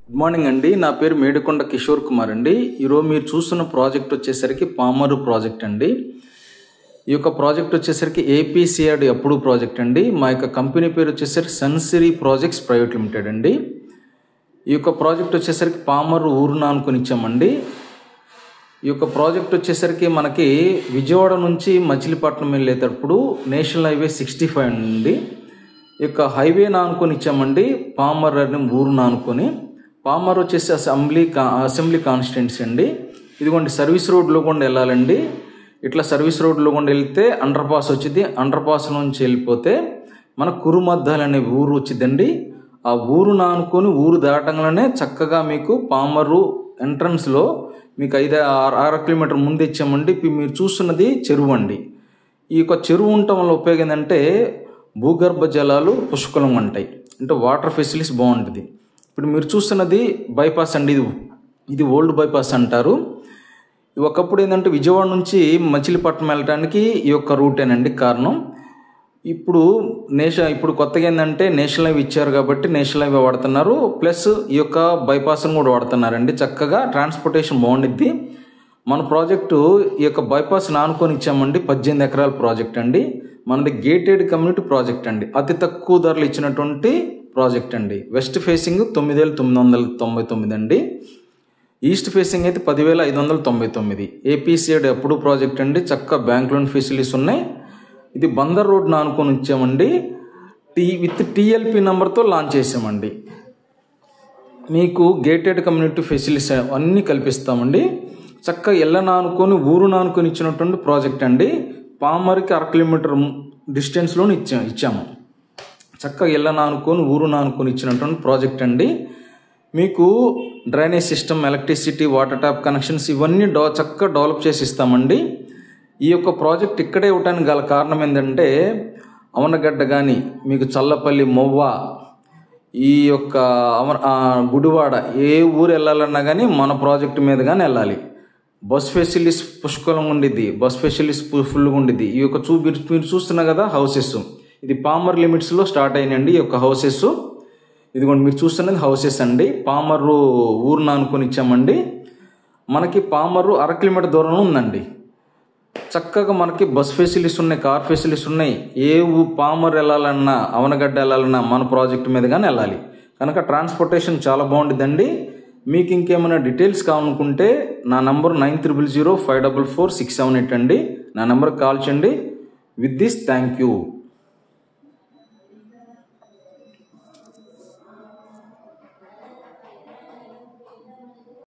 Good morning అండి. నా పేరు మేడికొండ కిషోర్ కుమార్ అండి. ఈరోజు మీరు చూస్తున్న ప్రాజెక్ట్ వచ్చేసరికి పామరు ప్రాజెక్ట్ అండి. ఈ యొక్క ప్రాజెక్ట్ వచ్చేసరికి APCRD అప్రూవ్ ప్రాజెక్ట్ అండి. మా యొక్క కంపెనీ పేరు వచ్చేసరికి సన్సిరీ ప్రాజెక్ట్స్ ప్రైవేట్ లిమిటెడ్ అండి. ఈ యొక్క ప్రాజెక్ట్ వచ్చేసరికి పామరు ఊరున అనుకుని ఇచ్చామండి. ఈ యొక్క ప్రాజెక్ట్ వచ్చేసరికి మనకి విజయవాడ నుంచి మచిలీపట్నం వెళ్ళేటప్పుడు నేషనల్ హైవే 65 అండి. ఈ యొక్క హైవే ఆనుకొని ఇచ్చామండి. పామర్ అనే ఊరున అనుకొని. పామర్ వచ్చేసి అసెంబ్లీ కాన్స్టిట్యున్సీ అండి. ఇదిగోండి సర్వీస్ రోడ్లో కూడా వెళ్ళాలండి. ఇట్లా సర్వీస్ రోడ్లో కూడా వెళ్తే అండర్ పాస్ వచ్చింది. అండర్ పాస్ నుంచి వెళ్ళిపోతే మన కురుమద్దాలు అనే ఊరు వచ్చిందండి. ఆ ఊరును ఆనుకొని ఊరు దాటంగానే చక్కగా మీకు పామరు ఎంట్రన్స్లో మీకు 5-6 కిలోమీటర్ ముందు ఇచ్చామండి. మీరు చూస్తున్నది చెరువు అండి. ఈ యొక్క చెరువు ఉండటం వల్ల ఉపయోగం ఏంటంటే భూగర్భ జలాలు పుష్కలంగా ఉంటాయి, అంటే వాటర్ ఫెసిలిటీస్ బాగుంటుంది. ఇప్పుడు మీరు చూస్తున్నది బైపాస్ అండి. ఇది ఓల్డ్ బైపాస్ అంటారు. ఒకప్పుడు ఏంటంటే విజయవాడ నుంచి మచిలీపట్నం వెళ్ళడానికి ఈ యొక్క రూటేనండి కారణం. ఇప్పుడు కొత్తగా ఏంటంటే నేషనల్ హైవే ఇచ్చారు కాబట్టి నేషనల్ హైవే వాడుతున్నారు, ప్లస్ ఈ యొక్క బైపాస్ను కూడా వాడుతున్నారండి. చక్కగా ట్రాన్స్పోర్టేషన్ బాగుండిద్ది. మన ప్రాజెక్టు ఈ యొక్క బైపాస్ ఆనుకొని ఇచ్చామండి. 18 ఎకరాల ప్రాజెక్ట్ అండి. మనది గేటెడ్ కమ్యూనిటీ ప్రాజెక్ట్ అండి. అతి తక్కువ ధరలు ఇచ్చినటువంటి ప్రాజెక్ట్ అండి. వెస్ట్ ఫేసింగ్ 9,999 అండి. ఈస్ట్ ఫేసింగ్ అయితే 10,599. APCRD అప్రూవ్ ప్రాజెక్ట్ అండి. చక్కగా బ్యాంక్ లోన్ ఫెసిలిటీస్ ఉన్నాయి. ఇది బందర్ రోడ్ ఆనుకొని ఇచ్చామండి. విత్ TLP నెంబర్తో లాంచ్ చేసామండి. మీకు గేటెడ్ కమ్యూనిటీ ఫెసిలిటీస్ అన్నీ కల్పిస్తామండి. చక్కగా ఎల్లని ఆనుకొని ఊరును ఆనుకొని ఇచ్చినటువంటి ప్రాజెక్ట్ అండి. పామర్కి 1/2 కిలోమీటర్ డిస్టెన్స్లో ఇచ్చాము. చక్కగా ఎల్లని ఆనుకొని ఊరును ఆనుకొని ఇచ్చినటువంటి ప్రాజెక్ట్ అండి. మీకు drainage system, electricity, water tap connections ఇవన్నీ చక్కగా డెవలప్ చేసి ఇస్తామండి. ఈ యొక్క ప్రాజెక్ట్ ఇక్కడే ఇవ్వడానికి గల కారణం ఏంటంటే అవనగడ్డ కానీ మీకు చల్లపల్లి, మొవ్వ, ఈ యొక్క గుడివాడ ఏ ఊరు వెళ్ళాలన్నా కానీ మన ప్రాజెక్టు మీద కానీ వెళ్ళాలి. బస్ ఫెసిలిటీస్ పుష్కలంగా ఉండిద్ది. బస్ ఫెసిలిటీస్ ఫుల్గా ఉండిద్ది. ఈ యొక్క మీరు చూస్తున్నారు కదా హౌసెస్, ఇది పామర్ లిమిట్స్లో స్టార్ట్ అయినండి. ఈ యొక్క హౌసెస్ ఇదిగోండి మీరు చూస్తున్నది హౌసెస్ అండి. పామరు ఊరును అనుకొని ఇచ్చామండి. మనకి పామరు 1/2 కిలోమీటర్ దూరంలో ఉందండి. చక్కగా మనకి బస్ ఫెసిలిటీస్ ఉన్నాయి, కార్ ఫెసిలిటీస్ ఉన్నాయి. పామర్ వెళ్ళాలన్నా అవనగడ్డ వెళ్ళాలన్నా మన ప్రాజెక్టు మీద కానీ వెళ్ళాలి కనుక ట్రాన్స్పోర్టేషన్ చాలా బాగుంటుందండి. మీకు ఇంకేమైనా డీటెయిల్స్ కావాలనుకుంటే నా నంబర్ 9000 544 678 అండి. నా నెంబర్కి కాల్ చేయండి. With this thank you.